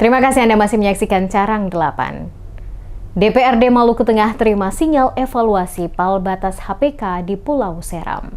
Terima kasih Anda masih menyaksikan Carang 8. DPRD Maluku Tengah terima sinyal evaluasi PAL batas HPK di Pulau Seram.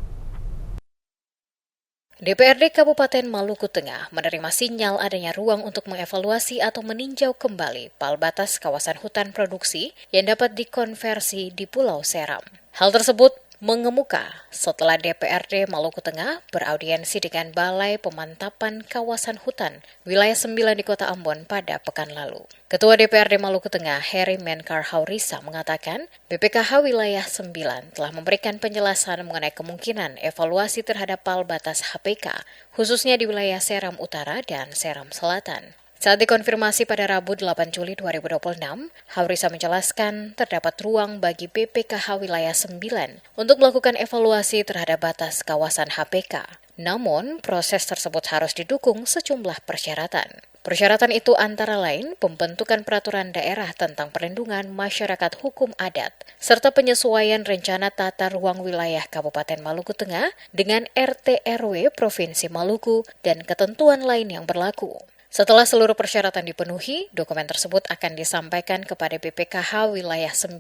DPRD Kabupaten Maluku Tengah menerima sinyal adanya ruang untuk mengevaluasi atau meninjau kembali PAL batas kawasan hutan produksi yang dapat dikonversi di Pulau Seram. Hal tersebut mengemuka setelah DPRD Maluku Tengah beraudiensi dengan Balai Pemantapan Kawasan Hutan Wilayah 9 di Kota Ambon pada pekan lalu. Ketua DPRD Maluku Tengah, Heri Menkar Haurisa, mengatakan BPKH Wilayah 9 telah memberikan penjelasan mengenai kemungkinan evaluasi terhadap PAL batas HPK, khususnya di wilayah Seram Utara dan Seram Selatan. Saat dikonfirmasi pada Rabu 8 Juli 2026, Haurisa menjelaskan terdapat ruang bagi BPKH Wilayah 9 untuk melakukan evaluasi terhadap batas kawasan HPK. Namun, proses tersebut harus didukung sejumlah persyaratan. Persyaratan itu antara lain pembentukan peraturan daerah tentang perlindungan masyarakat hukum adat, serta penyesuaian rencana tata ruang wilayah Kabupaten Maluku Tengah dengan RT/RW Provinsi Maluku dan ketentuan lain yang berlaku. Setelah seluruh persyaratan dipenuhi, dokumen tersebut akan disampaikan kepada BPKH Wilayah 9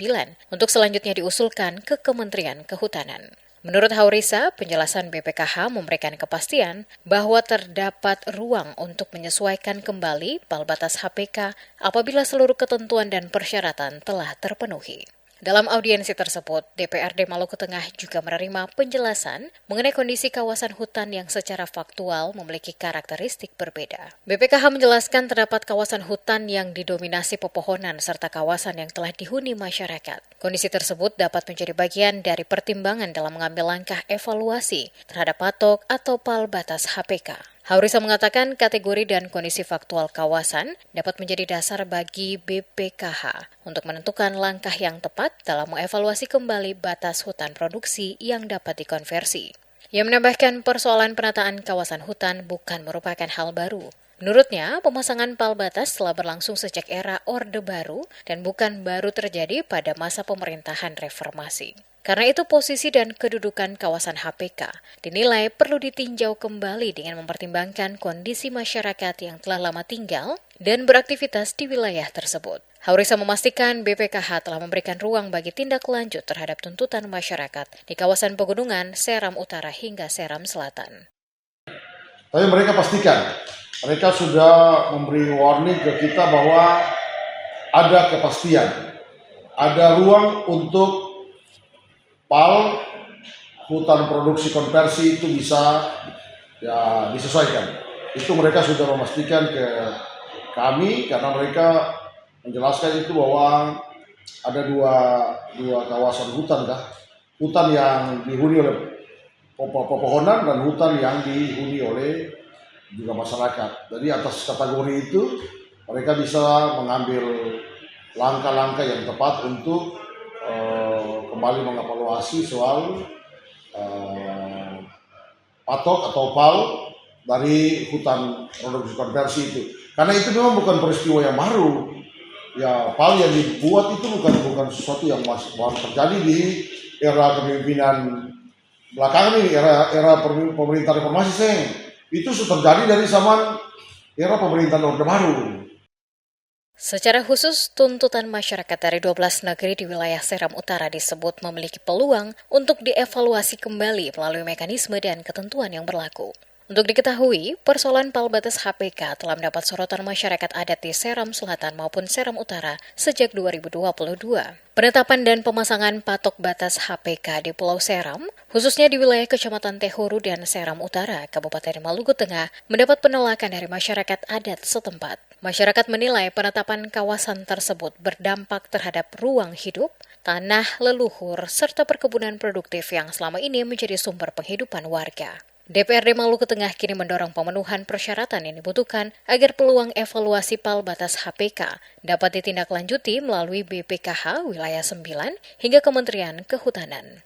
untuk selanjutnya diusulkan ke Kementerian Kehutanan. Menurut Haurisa, penjelasan BPKH memberikan kepastian bahwa terdapat ruang untuk menyesuaikan kembali PAL batas HPK apabila seluruh ketentuan dan persyaratan telah terpenuhi. Dalam audiensi tersebut, DPRD Maluku Tengah juga menerima penjelasan mengenai kondisi kawasan hutan yang secara faktual memiliki karakteristik berbeda. BPKH menjelaskan terdapat kawasan hutan yang didominasi pepohonan serta kawasan yang telah dihuni masyarakat. Kondisi tersebut dapat menjadi bagian dari pertimbangan dalam mengambil langkah evaluasi terhadap patok atau PAL batas HPK. Haurisa mengatakan kategori dan kondisi faktual kawasan dapat menjadi dasar bagi BPKH untuk menentukan langkah yang tepat dalam mengevaluasi kembali batas hutan produksi yang dapat dikonversi. Ia menambahkan persoalan penataan kawasan hutan bukan merupakan hal baru. Menurutnya, pemasangan PAL batas telah berlangsung sejak era Orde Baru dan bukan baru terjadi pada masa pemerintahan reformasi. Karena itu posisi dan kedudukan kawasan HPK dinilai perlu ditinjau kembali dengan mempertimbangkan kondisi masyarakat yang telah lama tinggal dan beraktivitas di wilayah tersebut. Haurisa memastikan BPKH telah memberikan ruang bagi tindak lanjut terhadap tuntutan masyarakat di kawasan pegunungan Seram Utara hingga Seram Selatan. Tapi mereka pastikan, mereka sudah memberi warning ke kita bahwa ada kepastian, ada ruang untuk PAL hutan produksi konversi itu bisa disesuaikan. Itu mereka sudah memastikan ke kami karena mereka menjelaskan itu bahwa ada dua kawasan hutan hutan yang dihuni oleh pepohonan dan hutan yang dihuni oleh juga masyarakat. Jadi atas kategori itu mereka bisa mengambil langkah-langkah yang tepat untuk kembali mengevaluasi soal patok atau PAL dari hutan produksi konversi itu. Karena itu memang bukan peristiwa yang baru. Ya, PAL yang dibuat itu bukan sesuatu yang baru terjadi di era kepemimpinan belakangan ini, era pemerintah reformasi itu sudah terjadi dari zaman era pemerintahan Orde Baru. Secara khusus, tuntutan masyarakat dari 12 negeri di wilayah Seram Utara disebut memiliki peluang untuk dievaluasi kembali melalui mekanisme dan ketentuan yang berlaku. Untuk diketahui, persoalan PAL batas HPK telah mendapat sorotan masyarakat adat di Seram Selatan maupun Seram Utara sejak 2022. Penetapan dan pemasangan patok batas HPK di Pulau Seram, khususnya di wilayah Kecamatan Tehuru dan Seram Utara, Kabupaten Maluku Tengah, mendapat penolakan dari masyarakat adat setempat. Masyarakat menilai penetapan kawasan tersebut berdampak terhadap ruang hidup, tanah leluhur, serta perkebunan produktif yang selama ini menjadi sumber penghidupan warga. DPRD Maluku Tengah kini mendorong pemenuhan persyaratan yang dibutuhkan agar peluang evaluasi PAL batas HPK dapat ditindaklanjuti melalui BPKH Wilayah 9 hingga Kementerian Kehutanan.